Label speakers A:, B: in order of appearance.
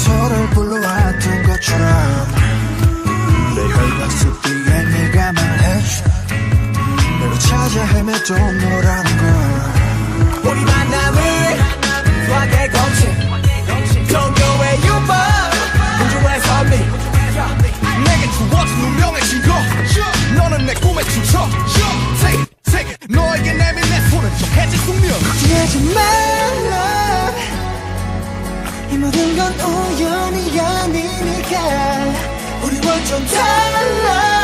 A: 서로를 불러왔던 것처럼 내 혈관 속 뒤에 네가 말해줘 내가 찾아 헤매던 너라는 걸
B: 우리 만남을 수학의 공식 종교의 유법 우주의 선미
C: 내게 주어진 운명의 증거 너는 내 꿈의 주처 세계 너에게 내민 내 손은 좀 해질 숙명
A: 걱정하지 말라 이 모든 건 우연이 아니니까 우리 완전 달라